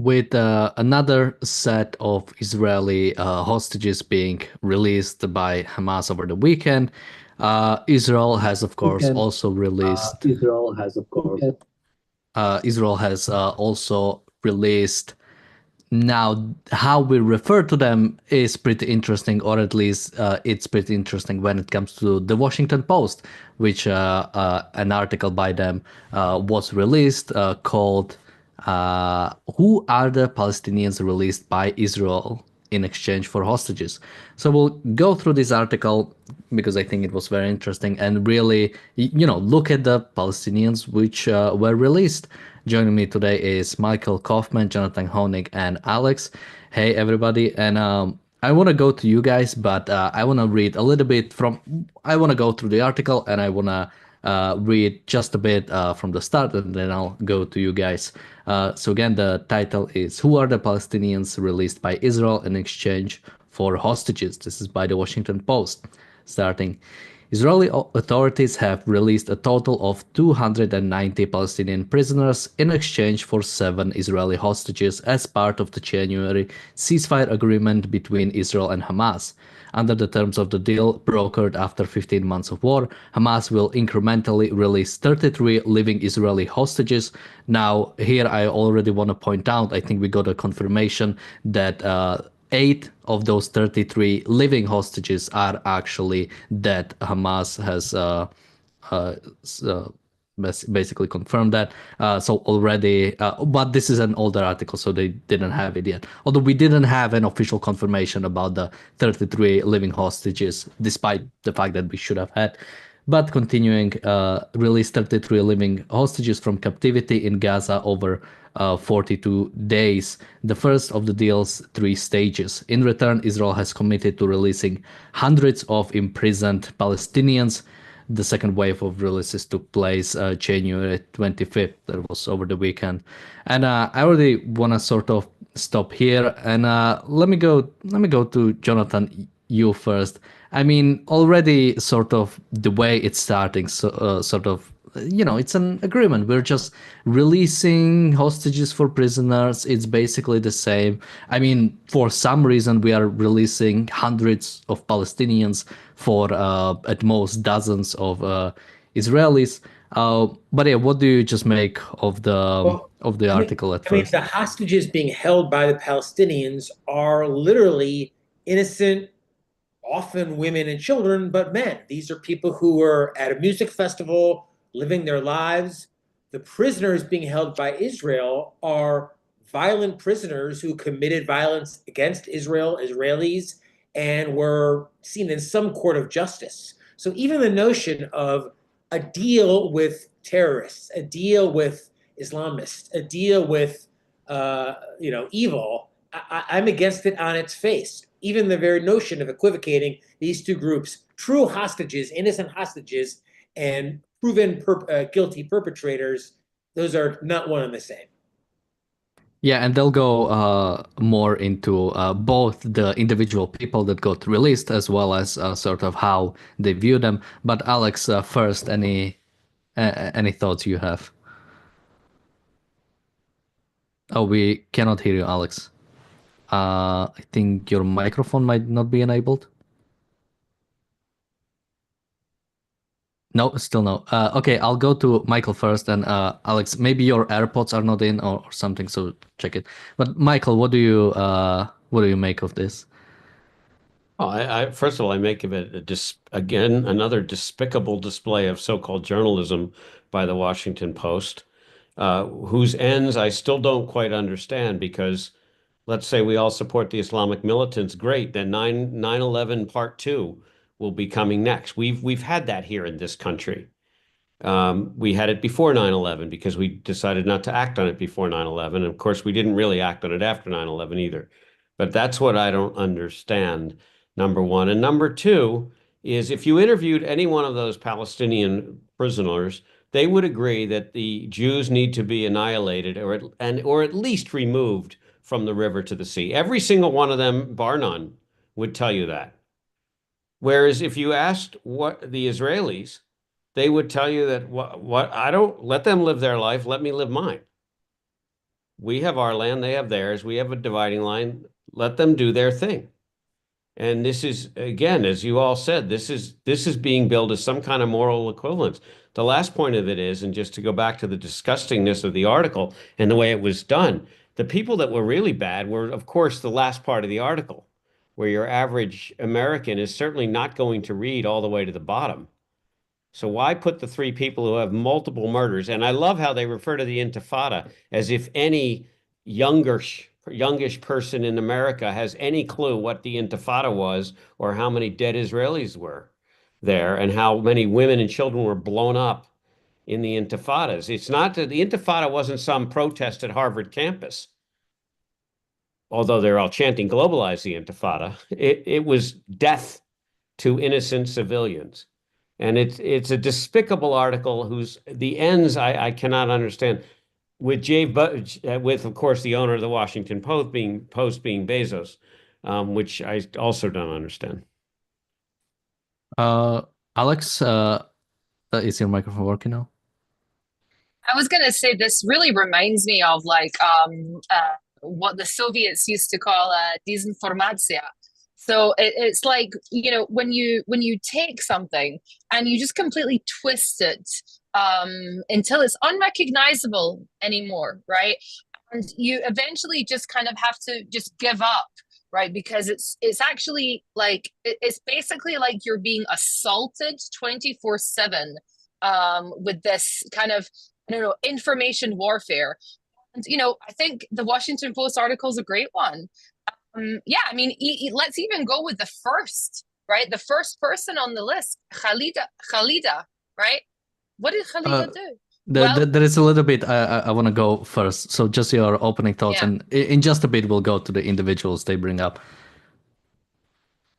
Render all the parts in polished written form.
with another set of Israeli hostages being released by Hamas over the weekend, Israel has, of course, also released. Israel has also released. Now, how we refer to them is pretty interesting, or at least it's pretty interesting when it comes to the Washington Post, which an article by them was released called Who Are the Palestinians Released by Israel in Exchange for Hostages? So we'll go through this article because I think it was very interesting and really, look at the Palestinians which were released. Joining me today is Michael Kaufman, Jonathan Honig, and Alex. Hey, everybody. And I want to go to you guys, but I want to read a little bit I want to go through the article and I want to read just a bit from the start and then I'll go to you guys. So again, the title is Who Are the Palestinians Released by Israel in Exchange for Hostages? This is by the Washington Post. Starting. Israeli authorities have released a total of 290 Palestinian prisoners in exchange for 7 Israeli hostages as part of the January ceasefire agreement between Israel and Hamas. Under the terms of the deal, brokered after 15 months of war, Hamas will incrementally release 33 living Israeli hostages. Now, here I already want to point out, I think we got a confirmation that 8 of those 33 living hostages are actually dead. Hamas has uh, basically confirmed that. So already, but this is an older article, so they didn't have it yet. Although we didn't have an official confirmation about the 33 living hostages, despite the fact that we should have had. But continuing, released 33 living hostages from captivity in Gaza over 42 days, the first of the deal's 3 stages. In return, Israel has committed to releasing hundreds of imprisoned Palestinians. The second wave of releases took place January 25th. That was over the weekend. And I already want to sort of stop here and let me go to Jonathan, you first. I mean, already sort of the way it's starting, so sort of, it's an agreement. We're just releasing hostages for prisoners. It's basically the same. I mean, for some reason, we are releasing hundreds of Palestinians for at most dozens of Israelis. But yeah, what do you just make Well, of the I mean, article at I mean, first? the hostages being held by the Palestinians are literally innocent, often women and children, but men. These are people who were at a music festival living their lives. The prisoners being held by Israel are violent prisoners who committed violence against Israel, Israelis, and were seen in some court of justice. So even the notion of a deal with terrorists, a deal with Islamists, a deal with evil, I'm against it on its face. Even the very notion of equivocating these two groups, true hostages, innocent hostages, and proven guilty perpetrators, those are not one and the same. Yeah, and they'll go more into both the individual people that got released as well as sort of how they view them. But Alex, first, any thoughts you have? Oh, we cannot hear you, Alex. I think your microphone might not be enabled. No, still no. Okay, I'll go to Michael first, and Alex, maybe your AirPods are not in or something, so check it. But Michael, what do you make of this? Well, first of all, I make of it again another despicable display of so-called journalism by the Washington Post, whose ends I still don't quite understand because let's say we all support the Islamic militants, great. Then 9/11 Part 2 will be coming next. We've had that here in this country. We had it before 9/11 because we decided not to act on it before 9/11. And of course, we didn't really act on it after 9/11 either. But that's what I don't understand, number one. And number two is if you interviewed any one of those Palestinian prisoners, they would agree that the Jews need to be annihilated or at least removed from the river to the sea. Every single one of them, bar none, would tell you that. Whereas if you asked what the Israelis, they would tell you that what I don't let them live their life, let me live mine. We have our land, they have theirs. We have a dividing line. Let them do their thing. And this is, again, as you all said, this is being billed as some kind of moral equivalence. The last point of it is, and just to go back to the disgustingness of the article and the way it was done, the people that were really bad were, of course, the last part of the article, where your average American is certainly not going to read all the way to the bottom. So why put the three people who have multiple murders? And I love how they refer to the Intifada as if any youngish person in America has any clue what the Intifada was or how many dead Israelis were there and how many women and children were blown up in the Intifadas. It's not that the Intifada wasn't some protest at Harvard campus, although they're all chanting globalize the Intifada. It was death to innocent civilians. And it's a despicable article whose the ends I cannot understand. With with of course the owner of the Washington Post being Bezos, which I also don't understand. Alex, is your microphone working now? I was gonna say this really reminds me of like what the Soviets used to call Disinformation. So it's like, you know, when you take something and you just completely twist it until it's unrecognizable anymore, right? And you eventually just kind of have to just give up, right? Because it's actually like it's basically like you're being assaulted 24/7 with this kind of, I don't know, information warfare. And you know, I think the Washington Post article is a great one. Yeah, I mean, let's even go with the first, right? The first person on the list, Khalida, right? What did Khalida do? Well, There is a little bit I want to go first. So just your opening thoughts, yeah. and in just a bit we'll go to the individuals they bring up.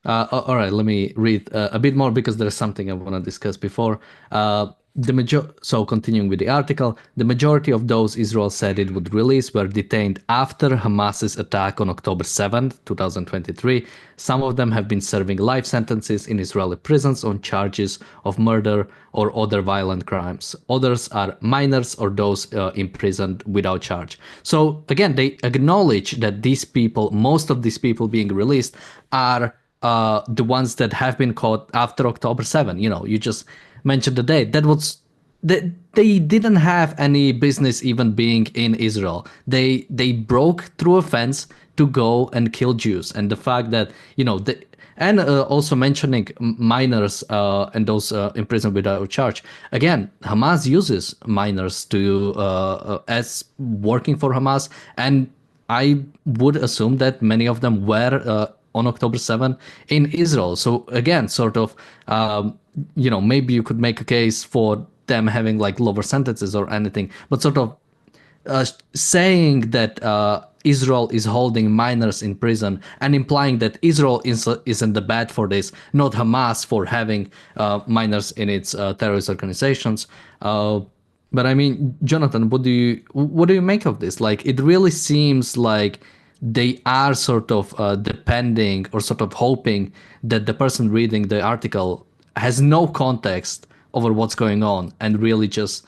All right, let me read a bit more because there's something I want to discuss before. So continuing with the article, the majority of those Israel said it would release were detained after Hamas's attack on October 7th, 2023. Some of them have been serving life sentences in Israeli prisons on charges of murder or other violent crimes. Others are minors or those imprisoned without charge. So again, they acknowledge that these people, most of these people being released, are the ones that have been caught after October 7. You know, you just mentioned the date. That was they didn't have any business even being in Israel. They broke through a fence to go and kill Jews, and the fact that, you know, and also mentioning minors and those imprisoned without charge. Again, Hamas uses minors to as working for Hamas, and I would assume that many of them were on October 7 in Israel. So again, sort of, you know, maybe you could make a case for them having like lower sentences or anything, but sort of saying that Israel is holding minors in prison and implying that Israel isn't the bad for this, not Hamas for having minors in its terrorist organizations. But I mean, Jonathan, what do you make of this? Like, it really seems like they are sort of depending or sort of hoping that the person reading the article has no context over what's going on and really just,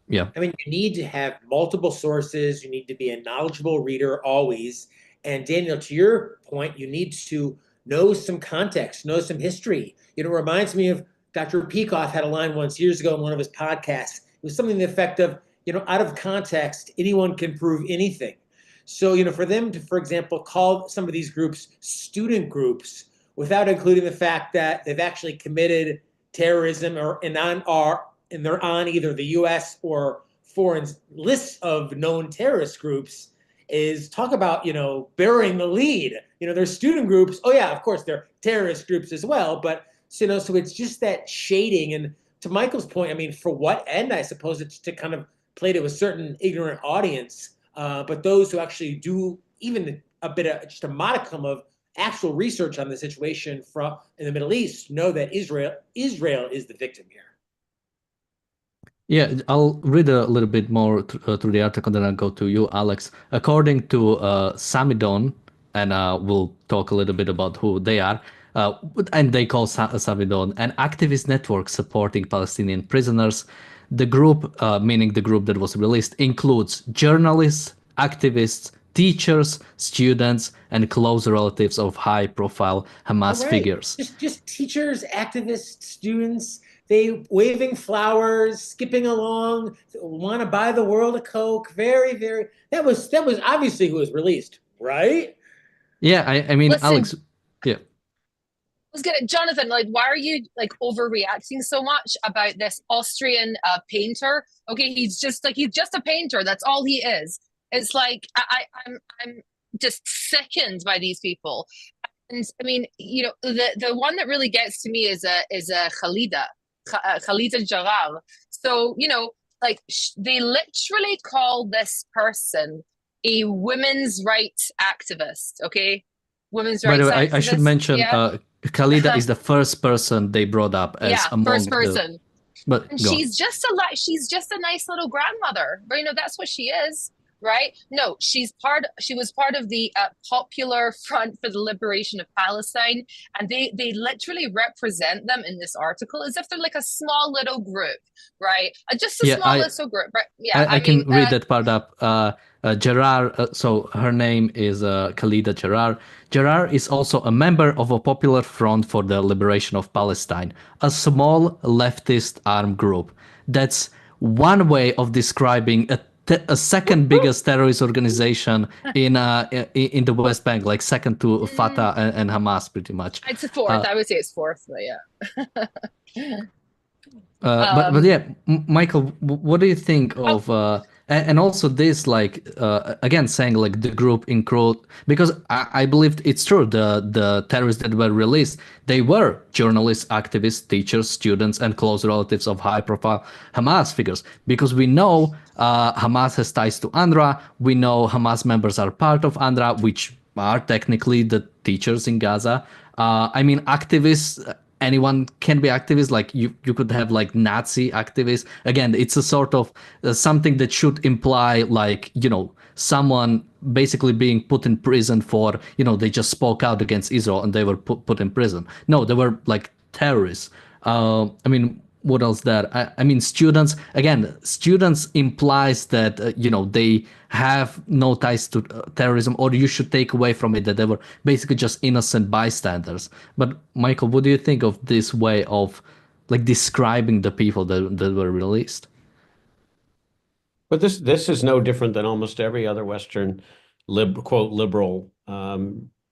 yeah. I mean, you need to have multiple sources. You need to be a knowledgeable reader always. And Daniel, to your point, you need to know some context, know some history. You know, it reminds me of Dr. Peikoff had a line once years ago in one of his podcasts. It was something to the effect of, you know, out of context, anyone can prove anything. So, you know, for them to, for example, call some of these groups student groups without including the fact that they've actually committed terrorism and they're on either the U.S. or foreign lists of known terrorist groups is talk about, you know, burying the lead. You know, there's student groups. Oh yeah, of course they're terrorist groups as well. But so, you know, so it's just that shading. And to Michael's point, I mean, for what end? I suppose it's to kind of play to a certain ignorant audience. But those who actually do even a bit of just a modicum of actual research on the situation from in the Middle East know that Israel is the victim here. Yeah, I'll read a little bit more through the article, then I'll go to you, Alex. According to Samidon, and we'll talk a little bit about who they are, and they call Samidon an activist network supporting Palestinian prisoners. The group, meaning the group that was released, includes journalists, activists, teachers, students, and close relatives of high-profile All Hamas right. figures. Just teachers, activists, students, they waving flowers, skipping along, want to buy the world a Coke. Very, very that was obviously who was released, right? Yeah, I mean, Listen, Alex, yeah. was gonna, Jonathan, like, why are you like overreacting so much about this Austrian painter? Okay, he's just a painter. That's all he is. It's like I'm just sickened by these people. And I mean, the one that really gets to me is a Khalida Jarrar. So like they literally call this person a women's rights activist. Okay, women's By the rights way, I should activist. mention Yeah, Khalida is the first person they brought up as yeah, among first the. person. But And go on. she's just a nice little grandmother. But that's what she is, right? No, she was part of the Popular Front for the Liberation of Palestine, and they literally represent them in this article as if they're like a small little group, right? Just a Yeah, small little group, right? Yeah, I I can mean, read that part up. Jarrar, so her name is Khalida Jarrar. Jarrar is also a member of a Popular Front for the Liberation of Palestine, a small leftist armed group. That's one way of describing a second biggest terrorist organization in the West Bank, like second to Fatah and Hamas, pretty much. it's a fourth. I would say it's fourth, but yeah. But yeah, Michael, what do you think Oh, of and also this like again saying like the group include because I believe it's true the terrorists that were released they were journalists, activists, teachers, students, and close relatives of high-profile Hamas figures because we know Hamas has ties to UNRWA. We know Hamas members are part of UNRWA, which are technically the teachers in Gaza. I mean, activists anyone can be activist like you could have like Nazi activists again it's a sort of something that should imply like someone basically being put in prison for they just spoke out against Israel and they were put in prison. No, they were like terrorists. I mean, what else there? I mean, students implies that they have no ties to terrorism, or you should take away from it that they were basically just innocent bystanders. But Michael, what do you think of this way of like describing the people that were released? But this is no different than almost every other Western quote liberal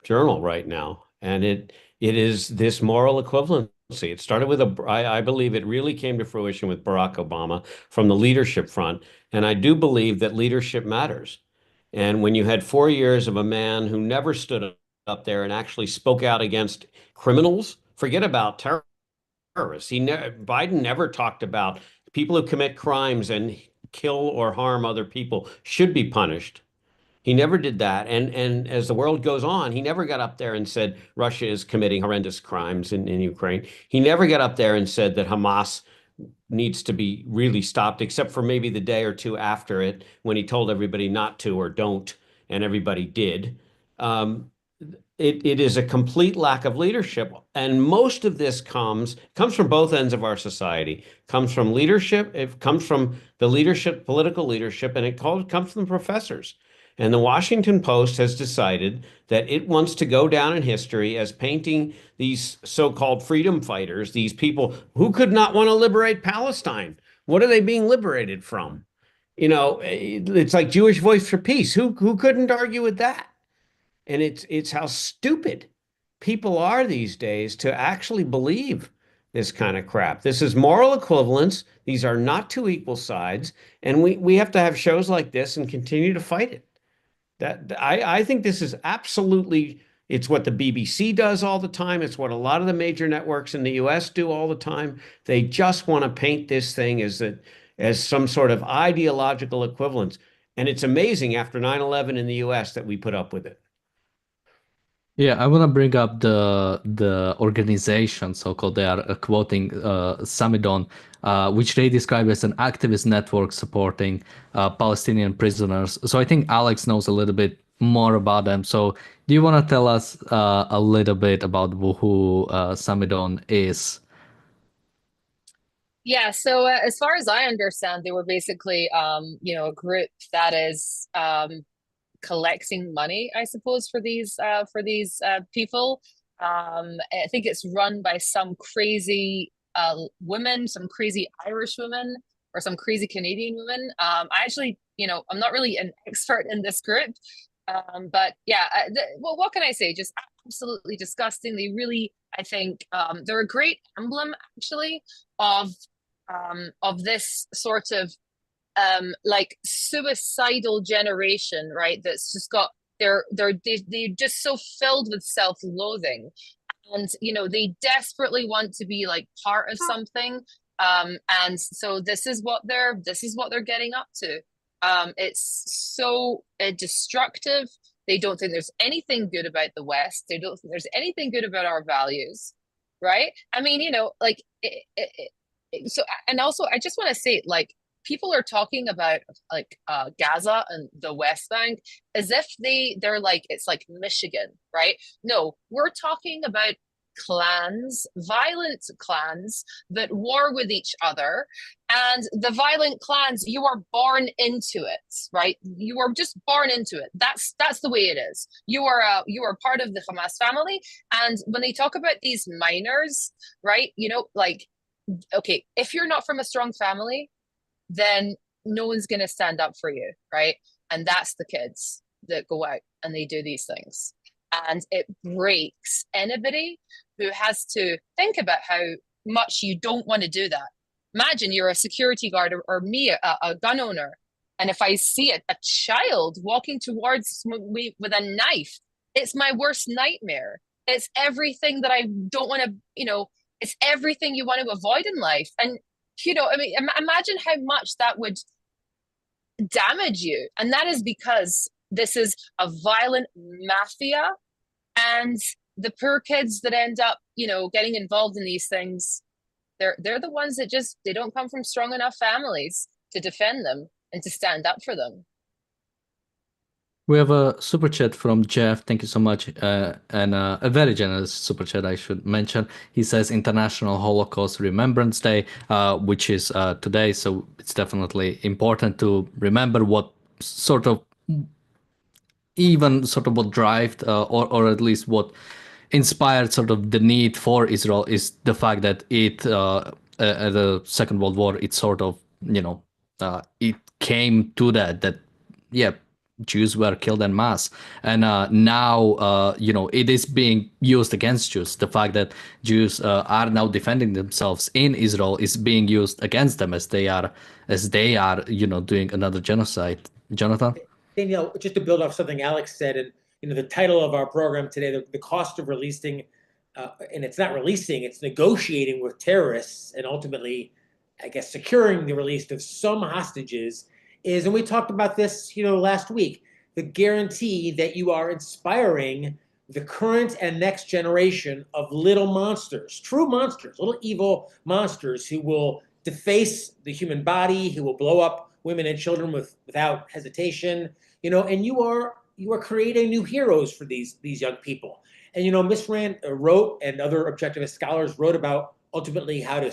journal right now, and it is this moral equivalency. It started with I believe it really came to fruition with Barack Obama from the leadership front, and I do believe that leadership matters. And when you had 4 years of a man who never stood up there and actually spoke out against criminals, forget about terrorists. Biden never talked about people who commit crimes and kill or harm other people should be punished. He never did that. And as the world goes on, he never got up there and said Russia is committing horrendous crimes in Ukraine. He never got up there and said that Hamas needs to be really stopped, except for maybe the day or two after it when he told everybody not to or don't, and everybody did. Um, it is a complete lack of leadership, and most of this comes from both ends of our society. Comes from leadership. It comes from the leadership, political leadership, and comes from professors. And the Washington Post has decided that it wants to go down in history as painting these so-called freedom fighters, these people who could not want to liberate Palestine. What are they being liberated from? It's like Jewish Voice for Peace. Who couldn't argue with that? And it's how stupid people are these days to actually believe this kind of crap. This is moral equivalence. These are not two equal sides, and we have to have shows like this and continue to fight it. I think this is absolutely it's what the BBC does all the time. It's what a lot of the major networks in the US do all the time. They just want to paint this thing as some sort of ideological equivalence. And it's amazing after 9/11 in the US that we put up with it. Yeah, I want to bring up the organization, so-called. They are quoting Samidon, which they describe as an activist network supporting Palestinian prisoners. So I think Alex knows a little bit more about them. So do you want to tell us a little bit about who Samidon is? Yeah, so as far as I understand, they were basically, a group that is collecting money, I suppose, for these people. I think it's run by some crazy women, some crazy Irish women, or some crazy Canadian women. I actually, I'm not really an expert in this group, but yeah, well, what can I say? Just absolutely disgusting. They really, I think, they're a great emblem, actually, of this sort of like suicidal generation, right? That's just got they're just so filled with self-loathing, and they desperately want to be like part of something, and so this is what they're getting up to. It's so destructive. They don't think there's anything good about the West. They don't think there's anything good about our values, right? I mean, like so, and also I just want to say, like, people are talking about like Gaza and the West Bank as if they're like it's like Michigan, right? No, we're talking about clans, violent clans that war with each other, and the violent clans, you are born into it, right? You are just born into it. That's the way it is. You are part of the Hamas family, and when they talk about these minors, right? Like, okay, if you're not from a strong family, then no one's going to stand up for you, right? And that's the kids that go out and they do these things. And it breaks anybody who has to think about how much you don't want to do that. Imagine you're a security guard, or me, a gun owner, and if I see a child walking towards me with a knife, it's my worst nightmare. It's everything that I don't want to, it's everything you want to avoid in life. And I mean, imagine how much that would damage you. And that is because this is a violent mafia, and the poor kids that end up, getting involved in these things, they're the ones that they don't come from strong enough families to defend them and to stand up for them. We have a super chat from Jeff. Thank you so much. And a very generous super chat, I should mention. He says International Holocaust Remembrance Day, which is today. So it's definitely important to remember what sort of, even sort of what drove, or at least what inspired sort of the need for Israel is the fact that at the Second World War, it sort of, it came to that, yeah, Jews were killed en masse, and now it is being used against Jews. The fact that Jews are now defending themselves in Israel is being used against them as they are doing another genocide. Jonathan? Danielle, just to build off something Alex said, and the title of our program today, the cost of releasing, and it's not releasing, it's negotiating with terrorists, and ultimately, I guess, securing the release of some hostages is, and we talked about this, last week, the guarantee that you are inspiring the current and next generation of little monsters, true monsters, little evil monsters who will deface the human body, who will blow up women and children without hesitation, and you are creating new heroes for these young people. And Miss Rand wrote, and other objectivist scholars wrote about ultimately how to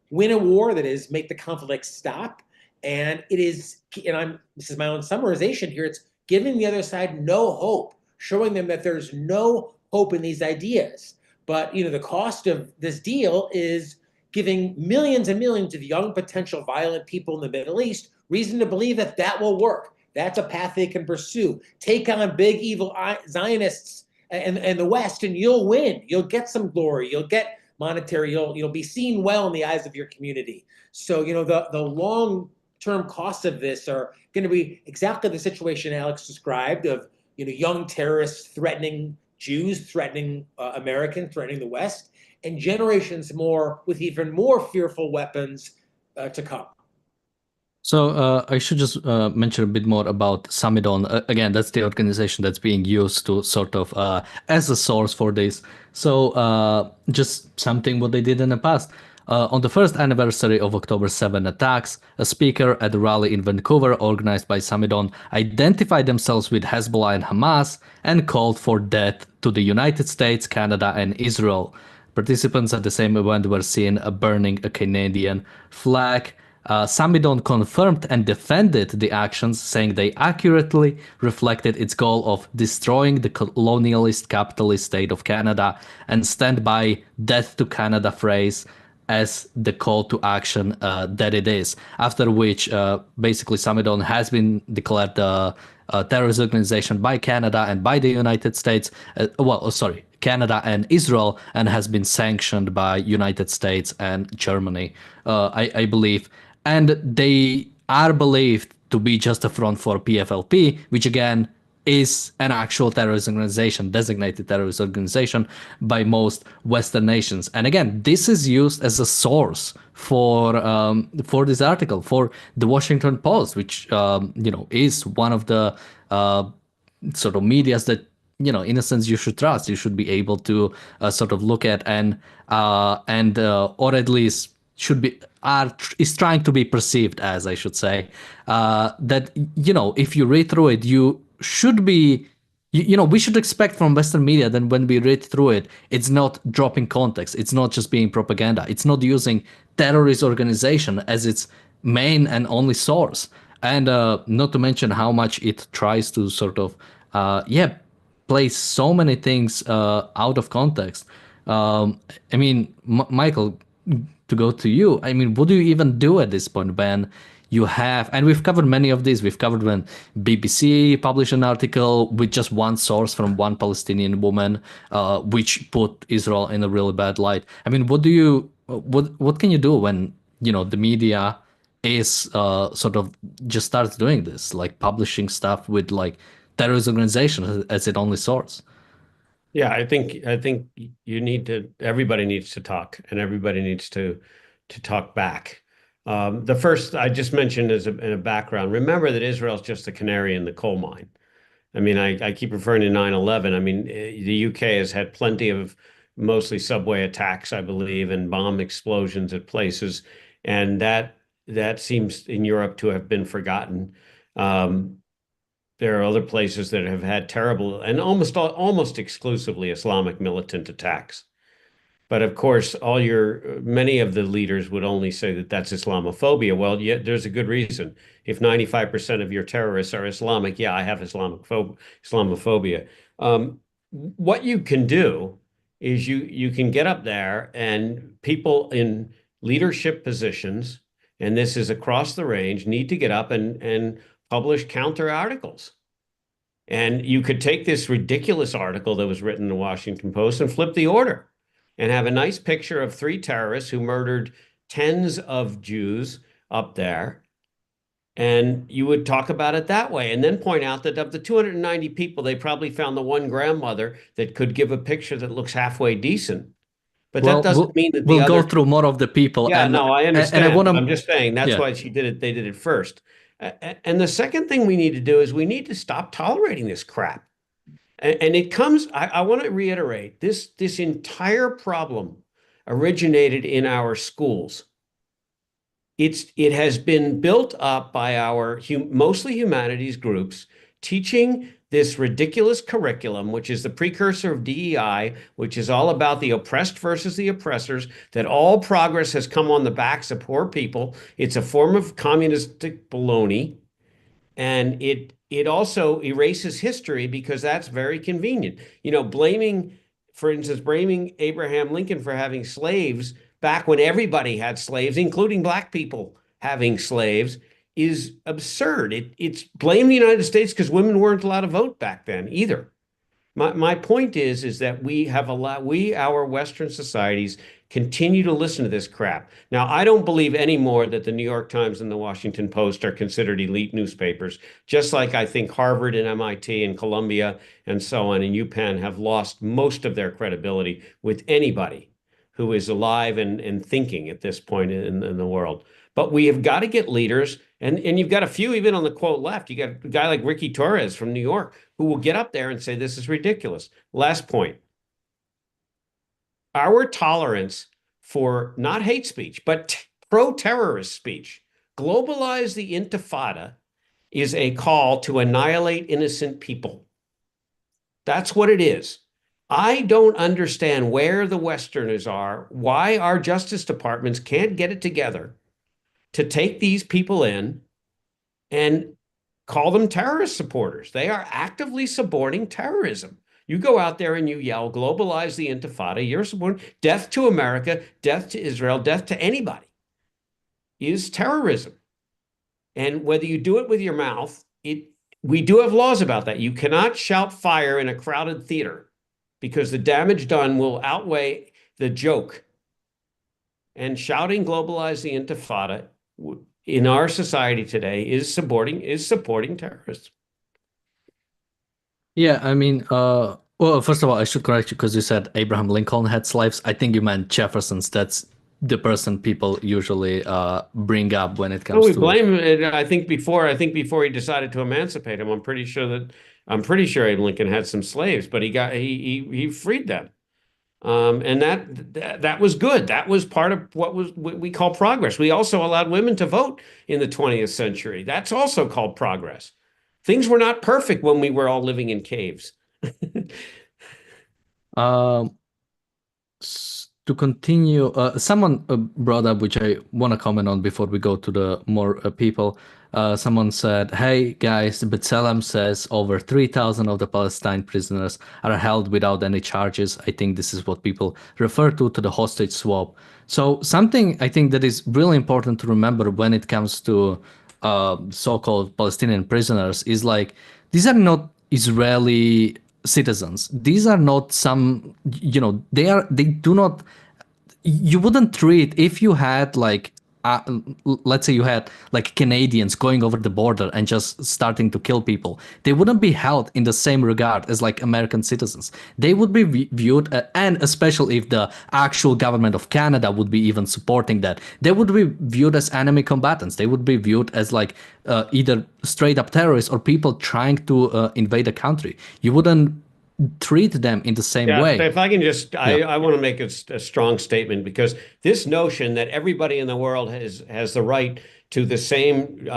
win a war, that is, make the conflict stop. And it is, this is my own summarization here, it's giving the other side no hope, showing them that there's no hope in these ideas. But the cost of this deal is giving millions and millions of young potential violent people in the Middle East reason to believe that will work. That's a path they can pursue. Take on big evil Zionists and the West, and you'll win. You'll get some glory. You'll get monetary. You'll be seen well in the eyes of your community. So the long-term costs of this are going to be exactly the situation Alex described of young terrorists threatening Jews, threatening Americans, threatening the West, and generations more with even more fearful weapons to come. So I should just mention a bit more about Samidon. Again, that's the organization that's being used to sort of as a source for this. So just something what they did in the past. On the first anniversary of October 7 attacks, a speaker at a rally in Vancouver organized by Samidon identified themselves with Hezbollah and Hamas and called for death to the United States, Canada, and Israel. Participants at the same event were seen burning a Canadian flag. Samidon confirmed and defended the actions, saying they accurately reflected its goal of destroying the colonialist capitalist state of Canada and stand by death to Canada phrase as the call to action that it is. After which, basically, Samidon has been declared a terrorist organization by Canada and by the United States. Canada and Israel, and has been sanctioned by United States and Germany, I believe. And they are believed to be just a front for PFLP, which again is an actual terrorist organization, designated terrorist organization by most Western nations. And again, this is used as a source for this article, for the Washington Post, which is one of the sort of medias that in a sense you should trust. You should be able to sort of look at and or at least should be is trying to be perceived as, I should say, that if you read through it, you should be we should expect from Western media that when we read through it, it's not dropping context, it's not just being propaganda, it's not using terrorist organization as its main and only source, and not to mention how much it tries to sort of place so many things out of context. I mean, Michael, to go to you, I mean, what do you even do at this point when you have, and we've covered many of these. We've covered when BBC published an article with just one source from one Palestinian woman, which put Israel in a really bad light. I mean, what can you do when the media is sort of just starts doing this, like publishing stuff with like terrorist organization as its only source? Yeah, I think everybody needs to talk, and everybody needs to talk back. The first I just mentioned as in a background, remember that Israel's just a canary in the coal mine. I mean, I keep referring to 9/11. I mean, the UK has had plenty of mostly subway attacks, I believe, and bomb explosions at places, and that seems in Europe to have been forgotten. There are other places that have had terrible and almost exclusively Islamic militant attacks. But of course, many of the leaders would only say that that's Islamophobia. Well, yeah, there's a good reason. If 95% of your terrorists are Islamic, yeah, I have Islamophobia. What you can do is you can get up there, and people in leadership positions, and this is across the range, need to get up and publish counter articles. And you could take this ridiculous article that was written in the Washington Post and flip the order and have a nice picture of 3 terrorists who murdered tens of Jews up there. And you would talk about it that way, and then point out that of the 290 people, they probably found the one grandmother that could give a picture that looks halfway decent. But that doesn't mean that the we'll other... go through more of the people. Yeah, no, I understand. And I'm just saying that's why they did it first. And the second thing we need to do is we need to stop tolerating this crap. And it comes, I want to reiterate, this entire problem originated in our schools. It has been built up by our mostly humanities groups teaching this ridiculous curriculum, which is the precursor of DEI, which is all about the oppressed versus the oppressors, that all progress has come on the backs of poor people. It's a form of communistic baloney. And it also erases history because that's very convenient. For instance, blaming Abraham Lincoln for having slaves back when everybody had slaves, including black people having slaves, is absurd. It's blame the United States because women weren't allowed to vote back then either. My point is that our Western societies continue to listen to this crap. Now, I don't believe anymore that the New York Times and the Washington Post are considered elite newspapers, just like I think Harvard and MIT and Columbia and so on and UPenn have lost most of their credibility with anybody who is alive and thinking at this point in the world. But we have got to get leaders, and you've got a few even on the quote left. You got a guy like Ricky Torres from New York who will get up there and say this is ridiculous. Last point. Our tolerance for not hate speech, but pro-terrorist speech, globalize the intifada, is a call to annihilate innocent people. That's what it is. I don't understand where the Westerners are, why our justice departments can't get it together to take these people in and call them terrorist supporters. They are actively supporting terrorism. You go out there and you yell, globalize the Intifada, you're supporting death to America, death to Israel, death to anybody is terrorism. And whether you do it with your mouth, we do have laws about that. You cannot shout fire in a crowded theater because the damage done will outweigh the joke. And shouting globalize the Intifada in our society today is supporting terrorists. Yeah, I mean, well, first of all, I should correct you because you said Abraham Lincoln had slaves. I think you meant Jefferson's. That's the person people usually bring up when it No, comes we to. blame it. I think before he decided to emancipate him, I'm pretty sure Abe Lincoln had some slaves, but he freed them. And that was good. That was part of what we call progress. We also allowed women to vote in the 20th century. That's also called progress. Things were not perfect when we were all living in caves. Um, to continue, someone brought up, which I want to comment on before we go to the more people. Someone said, "Hey guys, B'Tselem says over 3,000 of the Palestine prisoners are held without any charges." I think this is what people refer to the hostage swap. So something I think that is really important to remember when it comes to so-called Palestinian prisoners is like these are not Israeli citizens. These are not some, they do not, you wouldn't treat if you had like uh, let's say you had like Canadians going over the border and just starting to kill people. They wouldn't be held in the same regard as like American citizens. They would be viewed, and especially if the actual government of Canada would be even supporting that, they would be viewed as enemy combatants. They would be viewed as like either straight up terrorists or people trying to invade a country. You wouldn't treat them in the same Yeah, way. if I can just, Yeah. I want to make a strong statement because this notion that everybody in the world has the right to the same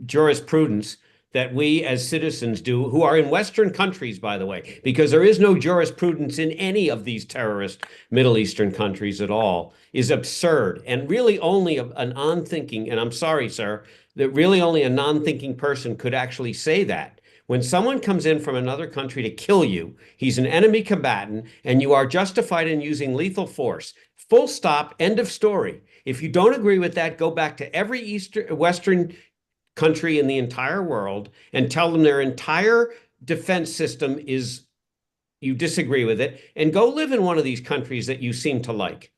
jurisprudence that we as citizens do, who are in Western countries, by the way, because there is no jurisprudence in any of these terrorist Middle Eastern countries at all, is absurd. And really only a non-thinking, and I'm sorry, sir, that really only a non-thinking person could actually say that. When someone comes in from another country to kill you, he's an enemy combatant, and you are justified in using lethal force. Full stop, end of story. If you don't agree with that, go back to every Western country in the entire world and tell them their entire defense system is, you disagree with it, and go live in one of these countries that you seem to like.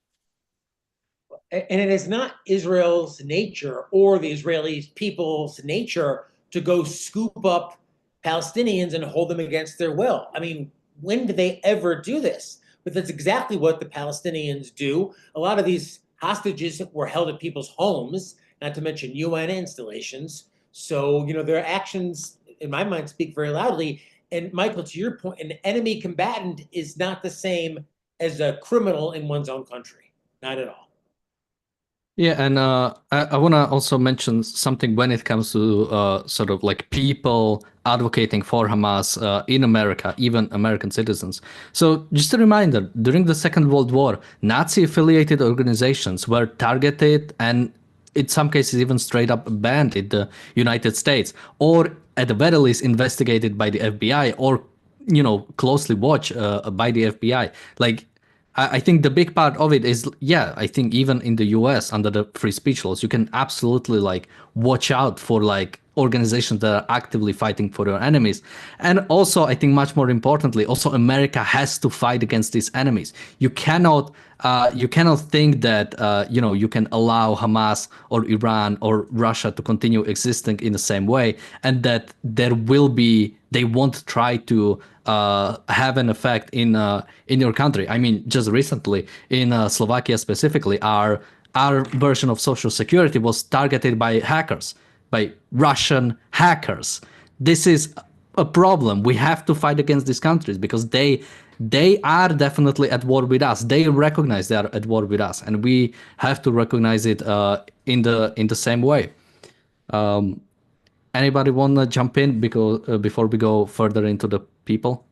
And it is not Israel's nature or the Israeli people's nature to go scoop up Palestinians and hold them against their will. I mean, when did they ever do this? But that's exactly what the Palestinians do. A lot of these hostages were held at people's homes, not to mention UN installations. So, their actions, in my mind, speak very loudly. And Michael, to your point, an enemy combatant is not the same as a criminal in one's own country. Not at all. Yeah, and I want to also mention something when it comes to sort of like people advocating for Hamas in America, even American citizens. So just a reminder, during the Second World War, Nazi-affiliated organizations were targeted and in some cases even straight up banned in the United States, or at the very least investigated by the FBI, or closely watched by the FBI. Like I think the big part of it is, yeah, I think even in the US under the free speech laws, you can absolutely like watch out for like organizations that are actively fighting for your enemies. And also, I think much more importantly, also America has to fight against these enemies. You cannot think that you can allow Hamas or Iran or Russia to continue existing in the same way, and that they won't try to have an effect in your country. I mean, just recently in Slovakia specifically, our version of social security was targeted by hackers, by Russian hackers. This is a problem. We have to fight against these countries because they are definitely at war with us. They recognize they are at war with us, and we have to recognize it in the same way. Anybody want to jump in before we go further into the people?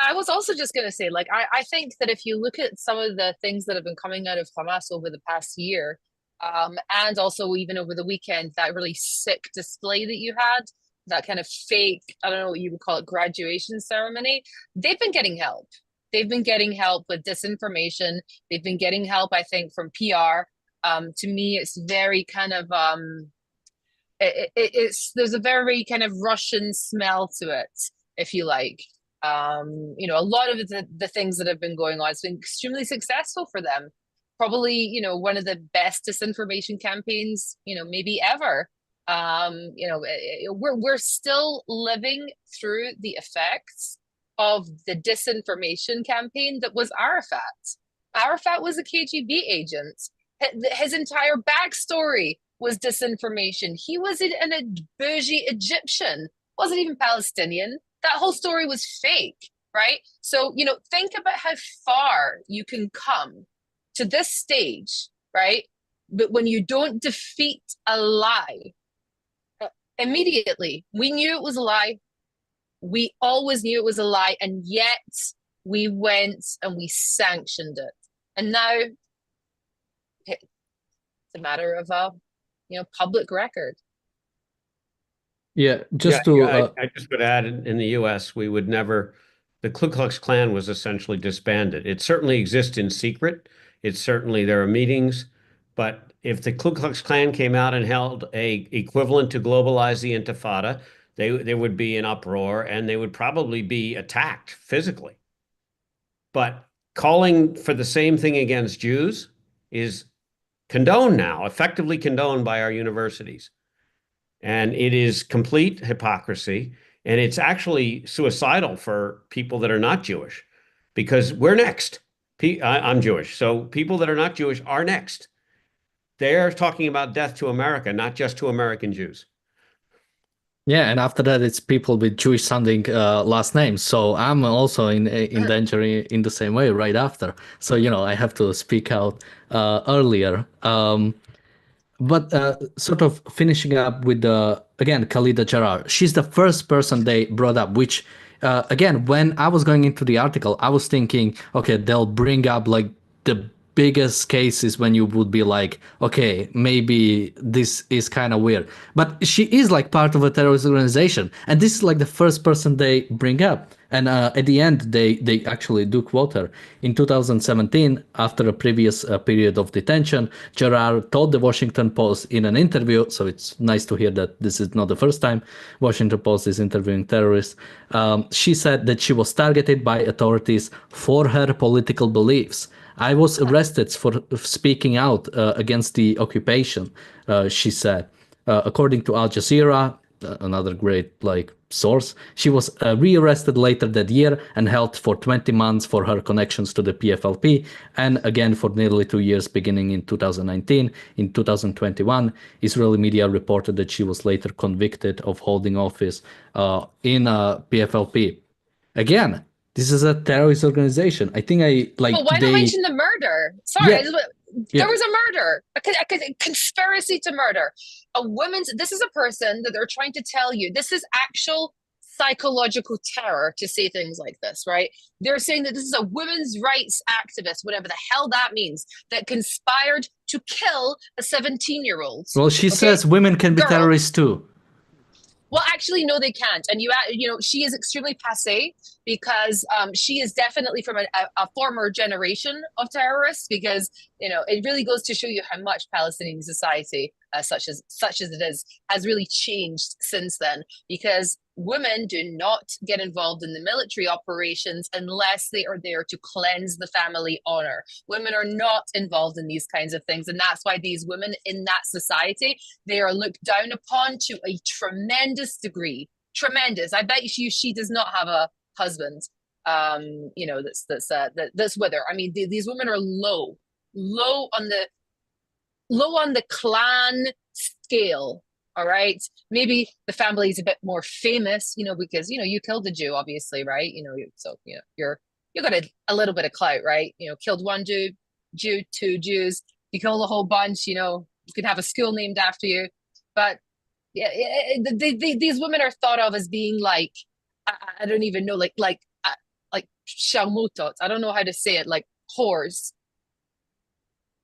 I was also just going to say, like, I think that if you look at some of the things that have been coming out of Hamas over the past year, And also even over the weekend, that really sick display that you had, that kind of fake, I don't know what you would call it, graduation ceremony. They've been getting help. They've been getting help with disinformation. They've been getting help, I think, from PR. To me, it's very kind of it's there's a very kind of Russian smell to it, if you like. A lot of the things that have been going on, it's been extremely successful for them. Probably, one of the best disinformation campaigns, maybe ever. We're still living through the effects of the disinformation campaign that was Arafat. Arafat was a KGB agent. His entire backstory was disinformation. He was a bougie Egyptian, wasn't even Palestinian. That whole story was fake, right? So, think about how far you can come to this stage, right? But when you don't defeat a lie immediately, we knew it was a lie. We always knew it was a lie, and yet we went and we sanctioned it. And now it's a matter of public record. Yeah, I just would add in the US, we would never, the Ku Klux Klan was essentially disbanded. It certainly exists in secret. There are meetings, but if the Ku Klux Klan came out and held a equivalent to globalize the Intifada, there would be an uproar and they would probably be attacked physically. But calling for the same thing against Jews is condoned now, effectively condoned by our universities. And it is complete hypocrisy. And it's actually suicidal for people that are not Jewish, because we're next. I'm Jewish. So people that are not Jewish are next. They're talking about death to America, not just to American Jews. Yeah, and after that, it's people with Jewish sounding last names. So I'm also in danger in the same way right after. So, I have to speak out earlier. But sort of finishing up with again, Khalida Jarrar. She's the first person they brought up, which, again, when I was going into the article, I was thinking, okay, they'll bring up like the biggest cases when you would be like, okay, maybe this is kind of weird. But she is like part of a terrorist organization. And this is like the first person they bring up. And at the end, they actually do quote her. In 2017, after a previous period of detention, Jarrar told the Washington Post in an interview, so it's nice to hear that this is not the first time Washington Post is interviewing terrorists. She said that she was targeted by authorities for her political beliefs. I was arrested for speaking out against the occupation, she said. According to Al Jazeera, another great source, she was rearrested later that year and held for 20 months for her connections to the PFLP, and again for nearly 2 years beginning in 2019. In 2021, Israeli media reported that she was later convicted of holding office in PFLP. Again, this is a terrorist organization. I think But why not mention the murder? Sorry, there was a murder, a conspiracy to murder. This is a person that they're trying to tell you, this is actual psychological terror to say things like this, right? They're saying that this is a women's rights activist, whatever the hell that means, that conspired to kill a 17-year-old. Well, she says women can be terrorists too. Well, actually, no, they can't. And she is extremely passé because she is definitely from a former generation of terrorists. Because it really goes to show you how much Palestinian society, such as it is, has really changed since then. Because women do not get involved in the military operations unless they are there to cleanse the family honor. Women are not involved in these kinds of things, and that's why these women in that society, they are looked down upon to a tremendous degree. Tremendous. I bet you she does not have a husband that's with her. I mean, these women are low on the clan scale. All right. Maybe the family is a bit more famous, because, you killed a Jew, obviously, right? So, you got a little bit of clout, right? Killed one Jew, two Jews, you kill a whole bunch, you can have a school named after you. But yeah, these women are thought of as being like, I don't even know, like sharmutot. I don't know how to say it, like whores.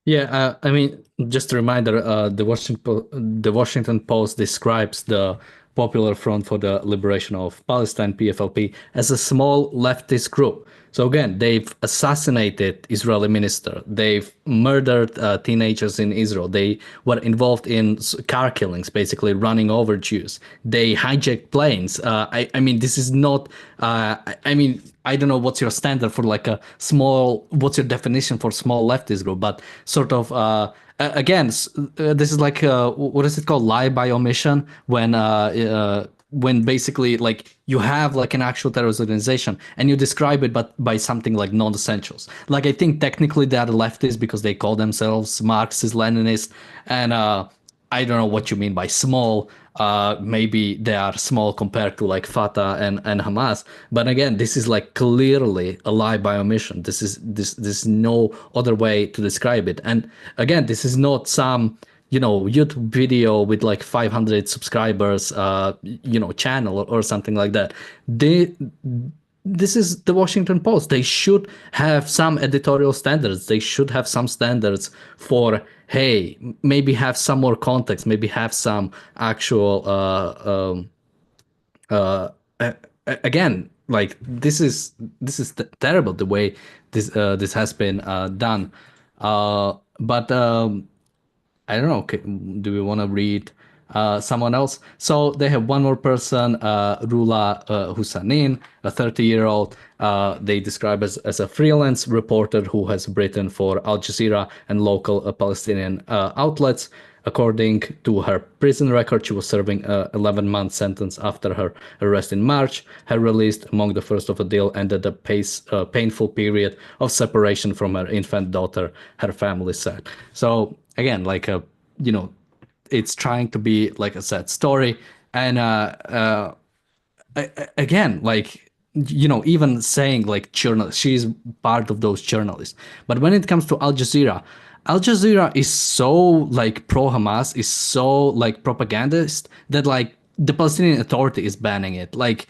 Yeah, I mean, just a reminder, the Washington Post describes the Popular Front for the Liberation of Palestine, PFLP, as a small leftist group. So again, they've assassinated Israeli minister. They've murdered teenagers in Israel. They were involved in car killings, basically running over Jews. They hijacked planes. I mean, this is not. I mean, I don't know what's your standard for like a small. What's your definition for small leftist group? But sort of. Again, this is like what is it called? Lie by omission. When basically like you have like an actual terrorist organization and you describe it but by something like non-essentials. Like I think technically they are leftists because they call themselves Marxist Leninist, and I don't know what you mean by small. Maybe they are small compared to like Fatah and Hamas. But again, this is like clearly a lie by omission. This is no other way to describe it. And again, this is not some YouTube video with like 500 subscribers, channel or something like that. This is the Washington Post. They should have some editorial standards. They should have some standards for, hey, maybe have some more context, maybe have some actual, uh, again, like this is terrible the way this has been done. But I don't know. Okay, do we want to read someone else? So they have one more person, Rula Hussanin, a 30-year-old. They describe as a freelance reporter who has written for Al Jazeera and local Palestinian outlets. According to her prison record, she was serving a 11-month sentence after her arrest in March. Her release, among the first of a deal, ended a painful period of separation from her infant daughter, her family said. So again, like it's trying to be like a sad story, and again, like even saying like journalist, she's part of those journalists. But when it comes to Al Jazeera, Al Jazeera is so like pro Hamas, is so like propagandist that like the Palestinian Authority is banning it. Like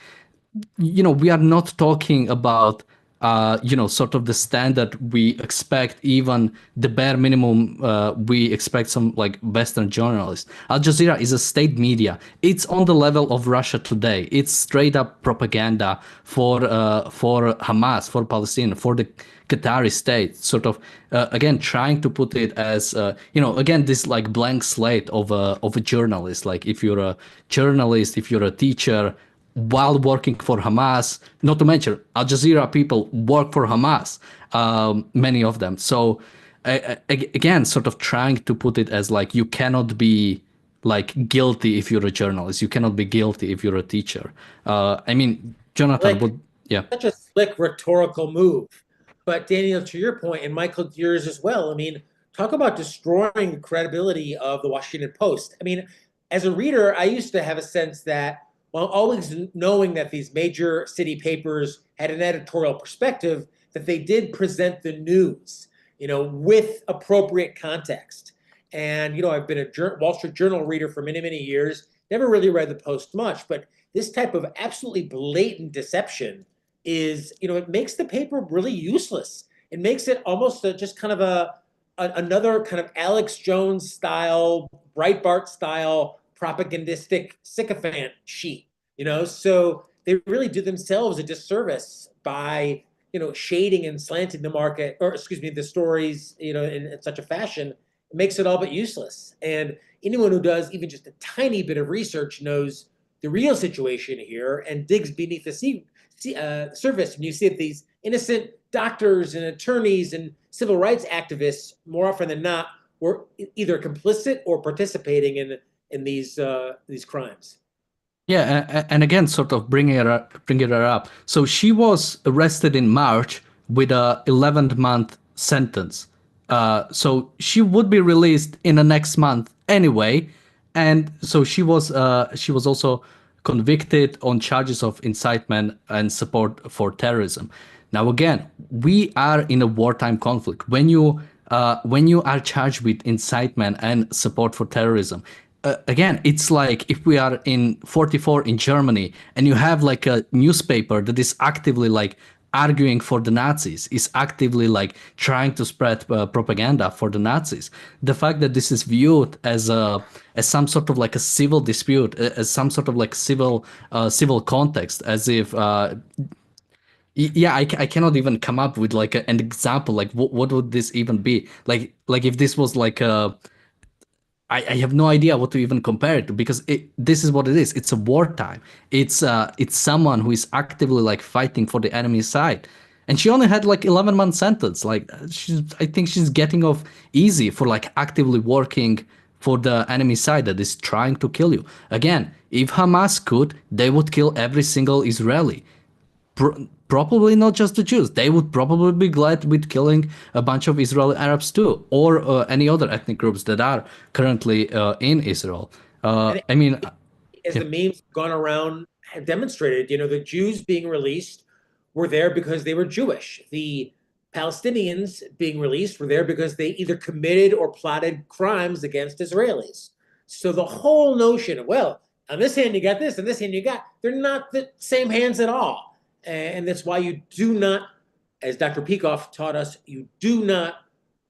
we are not talking about sort of the standard we expect, even the bare minimum we expect some like Western journalists. Al Jazeera is a state media. It's on the level of Russia Today. It's straight up propaganda for Hamas, for Palestine, for the Qatari state, sort of again trying to put it as again this like blank slate of a journalist. Like if you're a journalist, if you're a teacher, while working for Hamas, not to mention Al Jazeera people work for Hamas, many of them. So again, sort of trying to put it as like you cannot be like guilty if you're a journalist. You cannot be guilty if you're a teacher. I mean, Jonathan, Like, yeah. such a slick rhetorical move. But Daniel, to your point, and Michael, yours as well, I mean, talk about destroying the credibility of the Washington Post. I mean, as a reader, I used to have a sense that, while always knowing that these major city papers had an editorial perspective, that they did present the news, with appropriate context. And, I've been a Wall Street Journal reader for many, many years, never really read the Post much, but this type of absolutely blatant deception it makes the paper really useless. It makes it almost just kind of another kind of Alex Jones style, Breitbart style propagandistic sycophant sheet. So they really do themselves a disservice by shading and slanting the market, or excuse me, the stories in such a fashion. It makes it all but useless. And anyone who does even just a tiny bit of research knows the real situation here and digs beneath the surface, and you see that these innocent doctors and attorneys and civil rights activists, more often than not, were either complicit or participating in these crimes. Yeah, and again, sort of bringing her up. So she was arrested in March with a 11-month sentence. So she would be released in the next month anyway, and so she was also convicted on charges of incitement and support for terrorism. Now again, we are in a wartime conflict. When you are charged with incitement and support for terrorism, again, it's like if we are in 44 in Germany and you have like a newspaper that is actively like arguing for the Nazis, is actively like trying to spread propaganda for the Nazis. The fact that this is viewed as some sort of like a civil dispute, as some sort of like civil context, as if yeah, I cannot even come up with like an example. Like what would this even be? Like if this was like a I have no idea what to even compare it to, because this is what it is. It's a wartime. It's someone who is actively like fighting for the enemy side, and she only had like 11-month sentence. Like I think she's getting off easy for like actively working for the enemy side that is trying to kill you. Again, if Hamas could, they would kill every single Israeli. Probably not just the Jews. They would probably be glad with killing a bunch of Israeli Arabs too, or any other ethnic groups that are currently in Israel. And I mean, as yeah. the memes gone around have demonstrated, the Jews being released were there because they were Jewish. The Palestinians being released were there because they either committed or plotted crimes against Israelis. So the whole notion of, well, on this hand you got this, on this hand you got, they're not the same hands at all. And that's why you do not, as Dr. Peikoff taught us, you do not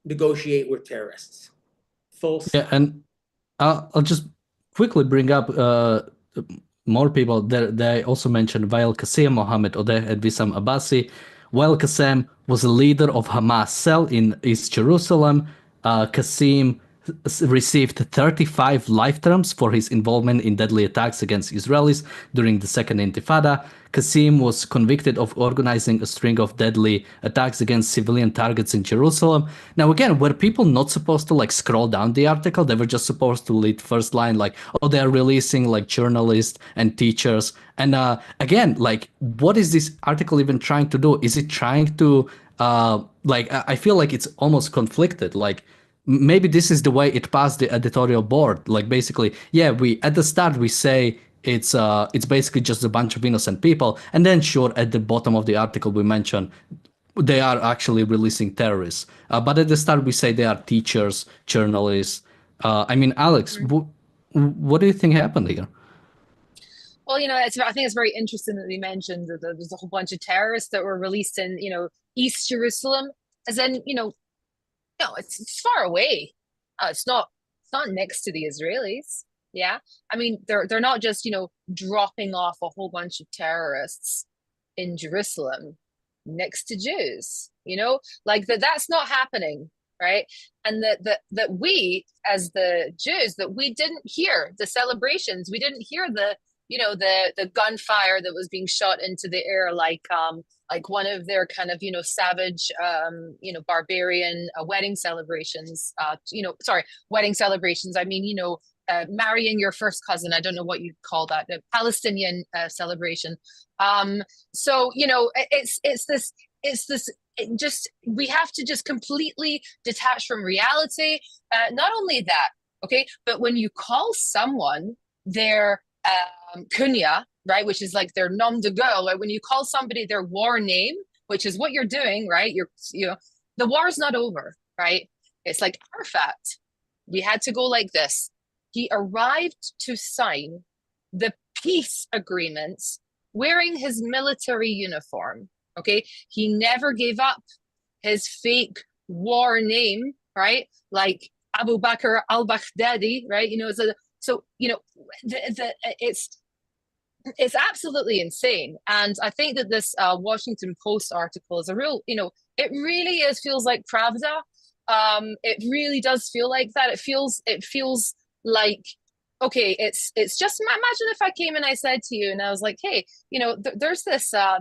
negotiate with terrorists. Full Yeah, stop. and I'll just quickly bring up more people. They also mentioned Wael Qasem, Mohammed Odeh, and Wissam Abbasi. Wael Qasem was a leader of Hamas cell in East Jerusalem. Qasem received 35 life terms for his involvement in deadly attacks against Israelis during the Second Intifada. Qasem was convicted of organizing a string of deadly attacks against civilian targets in Jerusalem. Now, again, were people not supposed to like scroll down the article? They were just supposed to read first line like, oh, they're releasing like journalists and teachers. And again, like, what is this article even trying to do? Is it trying to like? I feel like it's almost conflicted. Like, maybe this is the way it passed the editorial board. Like, basically, yeah, we at the start we say it's basically just a bunch of innocent people, and then sure, at the bottom of the article we mention they are actually releasing terrorists. But at the start we say they are teachers, journalists. I mean, Alex, what do you think happened here? Well, I think it's very interesting that they mentioned that there's a whole bunch of terrorists that were released in, East Jerusalem, as in, no, it's far away. It's not next to the Israelis. Yeah. I mean, they're not just, dropping off a whole bunch of terrorists in Jerusalem next to Jews, like that's not happening, right? And that we as the Jews, that we didn't hear the celebrations, we didn't hear the gunfire that was being shot into the air, like one of their kind of savage barbarian wedding celebrations, wedding celebrations, I mean, marrying your first cousin, I don't know what you call that, the Palestinian celebration. So it's this we have to just completely detach from reality. Not only that, okay, but when you call someone their kunya, right, which is like their nom de guerre, like when you call somebody their war name, which is what you're doing, right? The war's not over, right? It's like Arafat. We had to go like this. He arrived to sign the peace agreements wearing his military uniform. Okay, he never gave up his fake war name, right? Like Abu Bakr al-Baghdadi, right? It's absolutely insane. And I think that this Washington Post article is a real, it really feels like Pravda. It really does feel like that. It feels like, okay, it's just, imagine if I came and I said to you and I was like, hey, there's this eye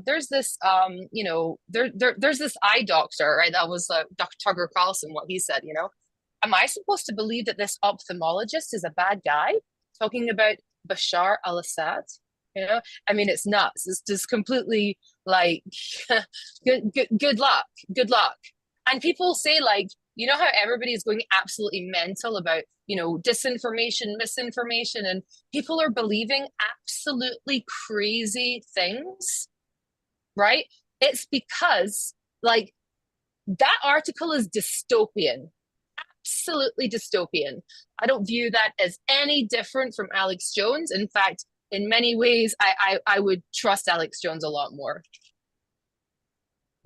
doctor, right? That was Dr. Tucker Carlson, what he said, am I supposed to believe that this ophthalmologist is a bad guy talking about Bashar al-Assad? I mean, it's nuts. It's just completely like, good luck. And people say, like, how everybody is going absolutely mental about, disinformation, misinformation, and people are believing absolutely crazy things, right? It's because, like, that article is dystopian, absolutely dystopian. I don't view that as any different from Alex Jones. In fact, in many ways, I would trust Alex Jones a lot more.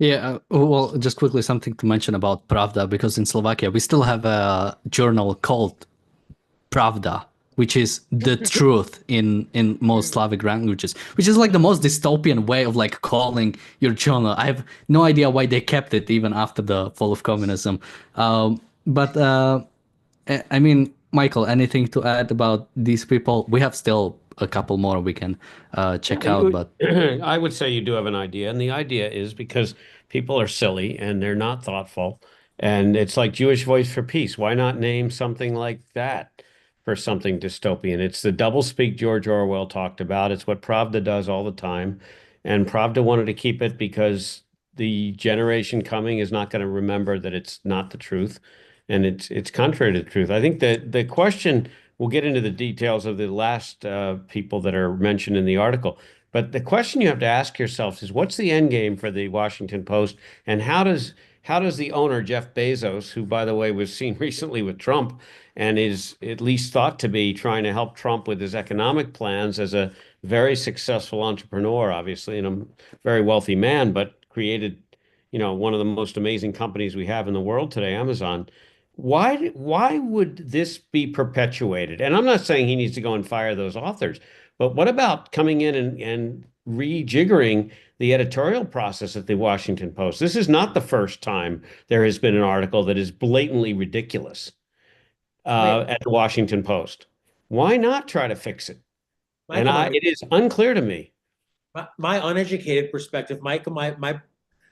Yeah, well, just quickly something to mention about Pravda, because in Slovakia we still have a journal called Pravda, which is the truth in most Slavic languages, which is like the most dystopian way of like calling your journal. I have no idea why they kept it even after the fall of communism. But I mean, Michael, anything to add about these people? We have still a couple more we can check out, but I would say you do have an idea, and the idea is because people are silly and they're not thoughtful, and it's like Jewish Voice for Peace. Why not name something like that for something dystopian? It's the doublespeak George Orwell talked about. It's what Pravda does all the time, and Pravda wanted to keep it because the generation coming is not going to remember that it's not the truth, and it's contrary to the truth. I think that the question. We'll get into the details of the last people that are mentioned in the article. But the question you have to ask yourself is, what's the end game for the Washington Post, and how does the owner, Jeff Bezos, who by the way was seen recently with Trump and is at least thought to be trying to help Trump with his economic plans as a very successful entrepreneur, obviously, and a very wealthy man, but created, one of the most amazing companies we have in the world today, Amazon. Why would this be perpetuated? And I'm not saying he needs to go and fire those authors, but what about coming in and rejiggering the editorial process at the Washington Post? This is not the first time there has been an article that is blatantly ridiculous My at the Washington Post. Why not try to fix it? And Michael, my it is unclear to me. my uneducated perspective, Michael, my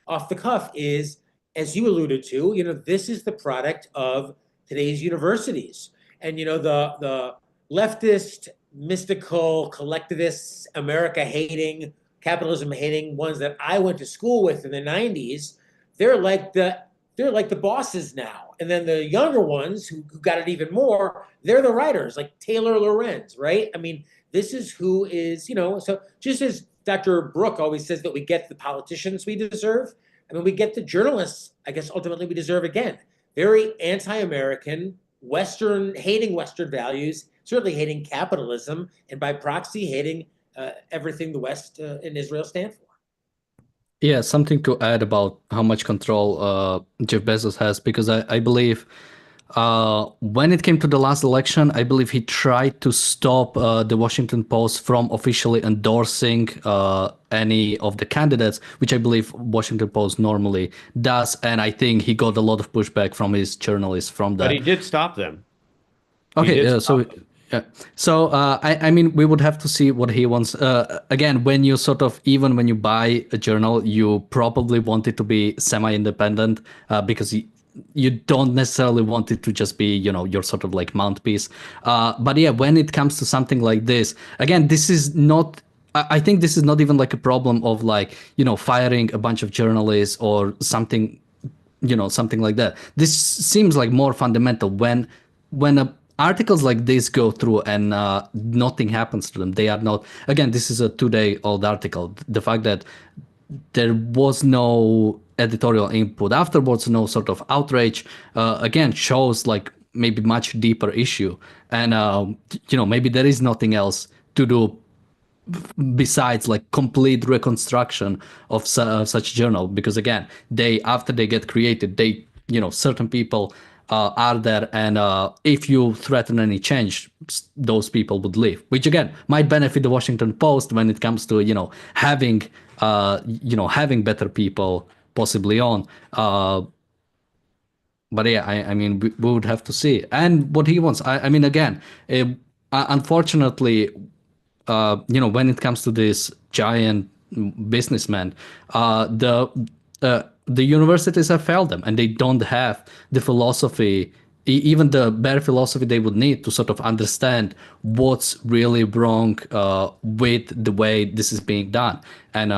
off the cuff is, as you alluded to, this is the product of today's universities. And the leftist, mystical, collectivists, America hating, capitalism hating ones that I went to school with in the 90s, they're like the bosses now. And then the younger ones who got it even more, they're the writers, like Taylor Lorenz, right? I mean, this is who is, so just as Dr. Brooke always says that we get the politicians we deserve, I mean, we get the journalists, I guess ultimately we deserve again. Very anti-American, hating Western values, certainly hating capitalism, and by proxy hating everything the West and Israel stand for. yeah, something to add about how much control Jeff Bezos has, because I believe when it came to the last election, I believe he tried to stop the Washington Post from officially endorsing any of the candidates, which I believe Washington Post normally does. And I think he got a lot of pushback from his journalists from But he that. did stop them. He Okay, did so stop them. yeah. So I mean, we would have to see what he wants. Again, when you sort of even when you buy a journal, you probably want it to be semi-independent because you don't necessarily want it to just be your sort of like mouthpiece. But yeah, when it comes to something like this, again, this is not. I think this is not even like a problem of like firing a bunch of journalists or something something like that. This seems like more fundamental when articles like this go through and nothing happens to them. They are not, again, this is a 2-day old article. The fact that there was no editorial input afterwards, no sort of outrage, again shows like maybe much deeper issue. And maybe there is nothing else to do besides like complete reconstruction of such journal, because again, they after they get created, they certain people are there, and if you threaten any change, those people would leave, which again might benefit the Washington Post when it comes to having having better people possibly on. But yeah, I mean, we would have to see. And what he wants, I mean, again, unfortunately, when it comes to this giant businessman, the universities have failed them, and they don't have the philosophy, even the bare philosophy they would need to sort of understand what's really wrong with the way this is being done, and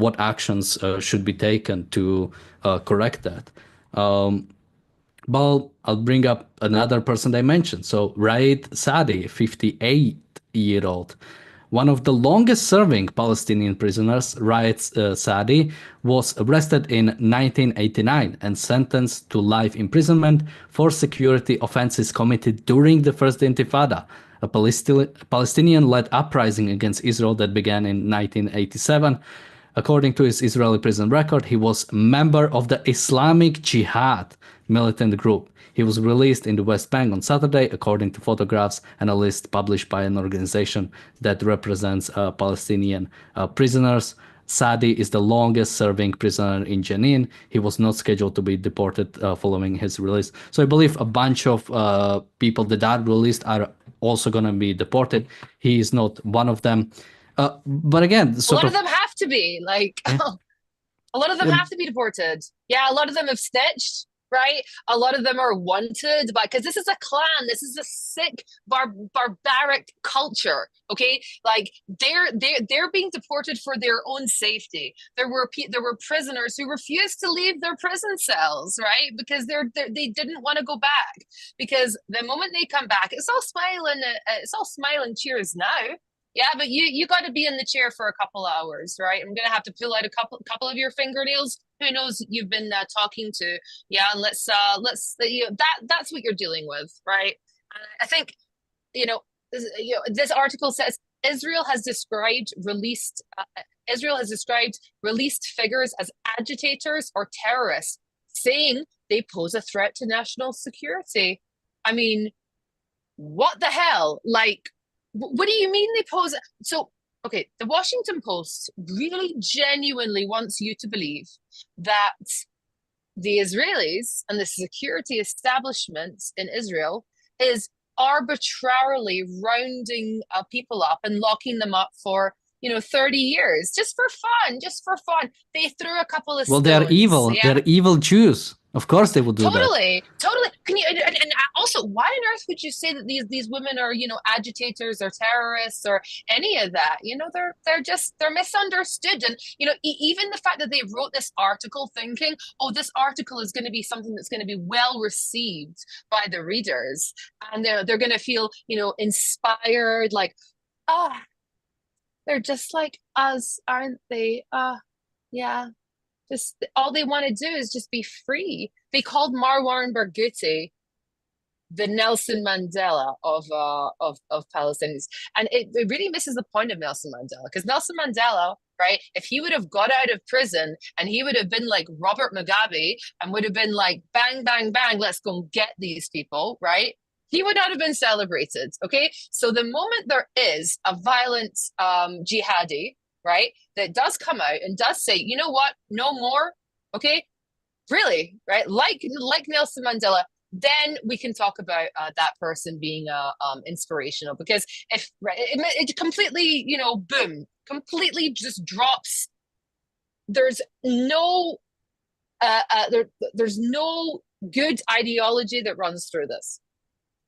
what actions should be taken to correct that. Well, I'll bring up another person I mentioned. So Raed Saadi, 58-year-old. One of the longest serving Palestinian prisoners, Raed Saadi, was arrested in 1989 and sentenced to life imprisonment for security offenses committed during the First Intifada, a Palestinian-led uprising against Israel that began in 1987. According to his Israeli prison record, he was a member of the Islamic Jihad militant group. He was released in the West Bank on Saturday, according to photographs and a list published by an organization that represents Palestinian prisoners. Sadi is the longest serving prisoner in Jenin. He was not scheduled to be deported following his release. So I believe a bunch of people that are released are also going to be deported. He is not one of them. But again, a lot of them have to be like, a lot of them Yeah. have to be deported. Yeah, a lot of them have snitched, right? A lot of them are wanted, but because this is a clan, this is a sick, barbaric culture. Okay, like they're being deported for their own safety. There were prisoners who refused to leave their prison cells, right? Because they didn't want to go back. Because the moment they come back, it's all smiling cheers now. Yeah, but you got to be in the chair for a couple hours, right? I'm gonna have to pull out a couple of your fingernails. Who knows? You've been talking to, yeah, and let's that's what you're dealing with, right? I think this article says Israel has described released figures as agitators or terrorists, saying they pose a threat to national security. I mean, what the hell? Like, what do you mean they pose? So, okay, the Washington Post really genuinely wants you to believe that the Israelis and the security establishment in Israel is arbitrarily rounding people up and locking them up for 30 years just for fun. They threw a couple of Well, they're stones. evil. Yeah. They're evil Jews. Of course they would do that. Totally. Can you and also, why on earth would you say that these women are agitators or terrorists or any of that? They're misunderstood, and even the fact that they wrote this article thinking, oh, this article is going to be something that's going to be well received by the readers, and they're going to feel inspired, like, they're just like us, aren't they? Yeah. Just all they want to do is just be free. They called Marwan Barghouti the Nelson Mandela of Palestinians, and it really misses the point of Nelson Mandela, because Nelson Mandela, right? If he would have got out of prison and he would have been like Robert Mugabe and would have been like, bang, bang, bang, let's go and get these people, right? He would not have been celebrated. Okay, so the moment there is a violent jihadi, right, that does come out and does say, you know what, no more, okay, really, right, like Nelson Mandela, then we can talk about that person being inspirational, because if it completely, boom, completely just drops. There's no there's no good ideology that runs through this.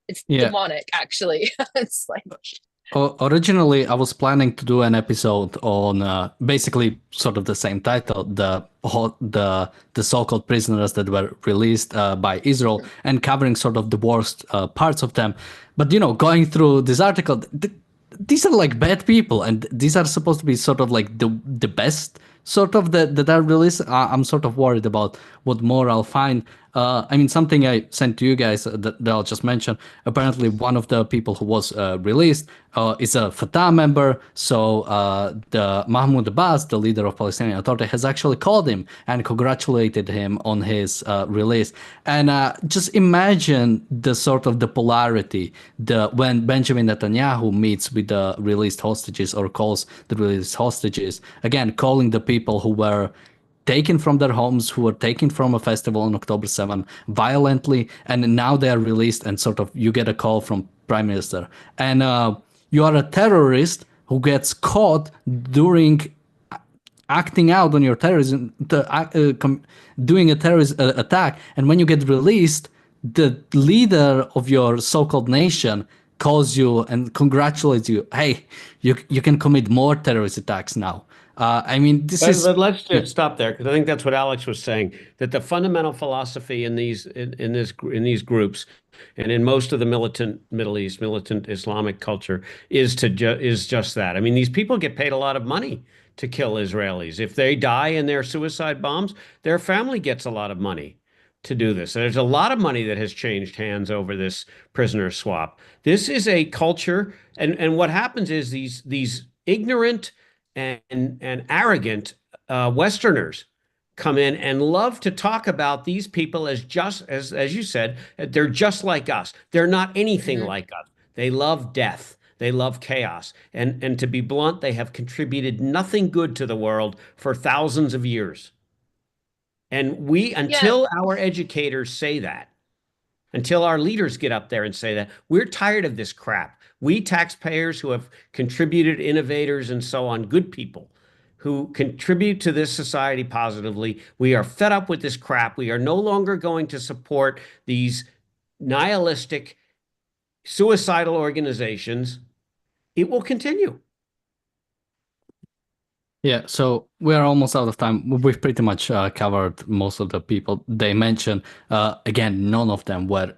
It's demonic, actually. It's like, originally, I was planning to do an episode on basically sort of the same title, the so-called prisoners that were released by Israel, and covering sort of the worst parts of them. But going through this article, these are like bad people, and these are supposed to be sort of like the best sort of that are released. I'm sort of worried about what more I'll find. I mean, something I sent to you guys that I'll just mention. Apparently, one of the people who was released is a Fatah member. So the Mahmoud Abbas, the leader of Palestinian Authority, has actually called him and congratulated him on his release. And just imagine the sort of the polarity when Benjamin Netanyahu meets with the released hostages, or calls the released hostages, again, calling the people who were taken from their homes, who were taken from a festival on October 7 violently, and now they are released, and sort of you get a call from Prime Minister. And you are a terrorist who gets caught during acting out on your terrorism, doing a terrorist attack, and when you get released, the leader of your so-called nation calls you and congratulates you. Hey, you can commit more terrorist attacks now. I mean, but let's just stop there, because I think that's what Alex was saying, that the fundamental philosophy in these groups and in most of the militant Middle East, militant Islamic culture is just that. I mean, these people get paid a lot of money to kill Israelis. If they die in their suicide bombs, their family gets a lot of money to do this. There's a lot of money that has changed hands over this prisoner swap. This is a culture, and what happens is these ignorant and arrogant Westerners come in and love to talk about these people as just as you said, they're just like us. They're not anything like us. They love death. They love chaos. And to be blunt, they have contributed nothing good to the world for thousands of years. And until our educators say that, until our leaders get up there and say that, we're tired of this crap. We taxpayers who have contributed, innovators and so on, good people who contribute to this society positively, we are fed up with this crap. We are no longer going to support these nihilistic, suicidal organizations. It will continue. Yeah, so we're almost out of time. We've pretty much covered most of the people they mentioned. Again, none of them were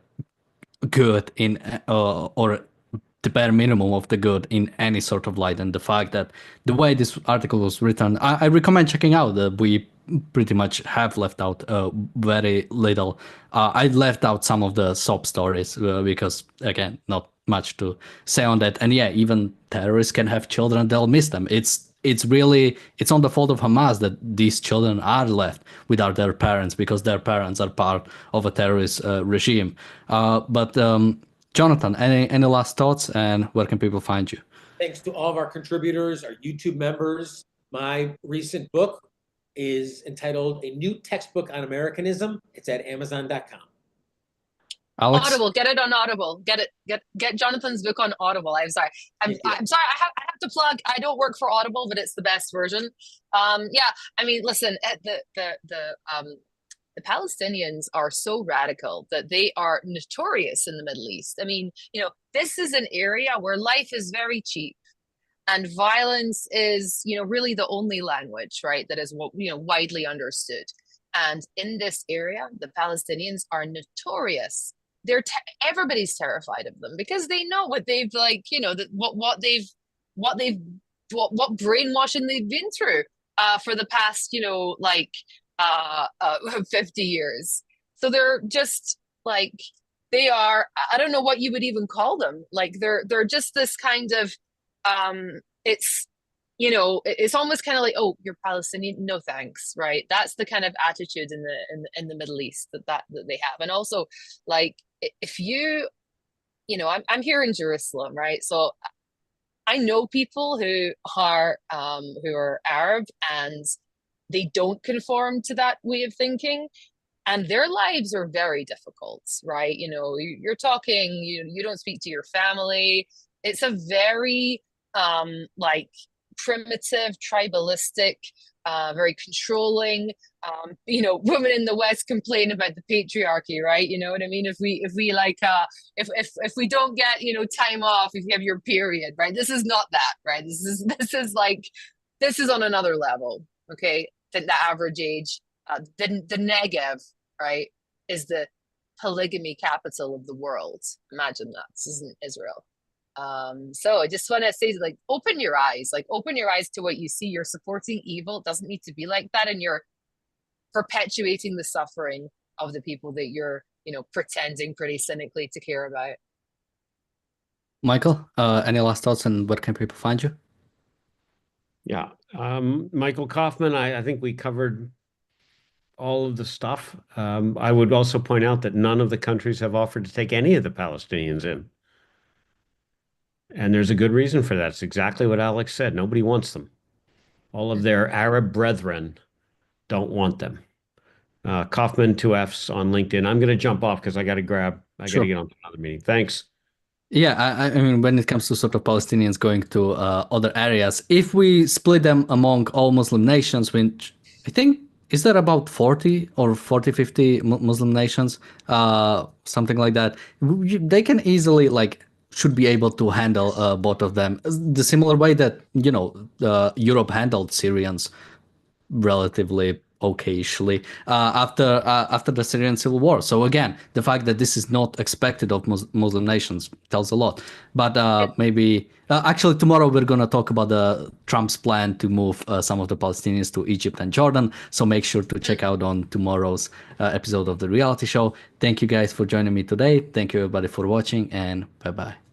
good in or the bare minimum of the good in any sort of light. And the fact that the way this article was written, I recommend checking out. We pretty much have left out very little. I left out some of the sob stories because, again, not much to say on that. And yeah, even terrorists can have children; they'll miss them. It's really on the fault of Hamas that these children are left without their parents because their parents are part of a terrorist regime. But Jonathan, any last thoughts, and where can people find you? Thanks to all of our contributors, our YouTube members. My recent book is entitled A New Textbook on Americanism. It's at Amazon.com. Alex? Audible, get it on Audible. Get Jonathan's book on Audible. I'm sorry. I'm sorry. I have to plug. I don't work for Audible, but it's the best version. Yeah. I mean, listen. The Palestinians are so radical that they are notorious in the Middle East. I mean, this is an area where life is very cheap, and violence is, really the only language, right? That is, widely understood. And in this area, the Palestinians are notorious. Everybody's terrified of them because they know what they've what brainwashing they've been through for the past 50 years. So they're just like, they are, I don't know what you would even call them. Like they're just this kind of it's almost kind of like, oh, you're Palestinian, no thanks, right? That's the kind of attitude in the Middle East that they have. And also, like, if I'm here in Jerusalem, right? So I know people who are Arab and they don't conform to that way of thinking, and their lives are very difficult, right? You're talking, you don't speak to your family. It's a very primitive, tribalistic, very controlling. Women in the West complain about the patriarchy, right? You know what I mean? If we don't get time off if you have your period, right? This is not that, right? This is on another level, okay? The average age, the Negev, right, is the polygamy capital of the world. Imagine that. This isn't Israel. So I just want to say, open your eyes to what you see. You're supporting evil. It doesn't need to be like that. And you're perpetuating the suffering of the people that you're, pretending pretty cynically to care about. Michael, any last thoughts, and where can people find you? Yeah. Michael Kaufman, I think we covered all of the stuff. I would also point out that none of the countries have offered to take any of the Palestinians in. And there's a good reason for that. It's exactly what Alex said. Nobody wants them. All of their Arab brethren don't want them. Kaufman, 2Fs on LinkedIn. I'm going to jump off because I got to get on to another meeting. Thanks. Yeah, I mean, when it comes to sort of Palestinians going to other areas, if we split them among all Muslim nations, which I think, is there about 40 or 50 Muslim nations, something like that, they can easily, should be able to handle both of them. The similar way that, Europe handled Syrians relatively okayishly after the Syrian civil war. So again, the fact that this is not expected of Muslim nations tells a lot. But maybe actually tomorrow we're going to talk about Trump's plan to move some of the Palestinians to Egypt and Jordan. So make sure to check out on tomorrow's episode of the reality show. Thank you guys for joining me today. Thank you everybody for watching, and bye-bye.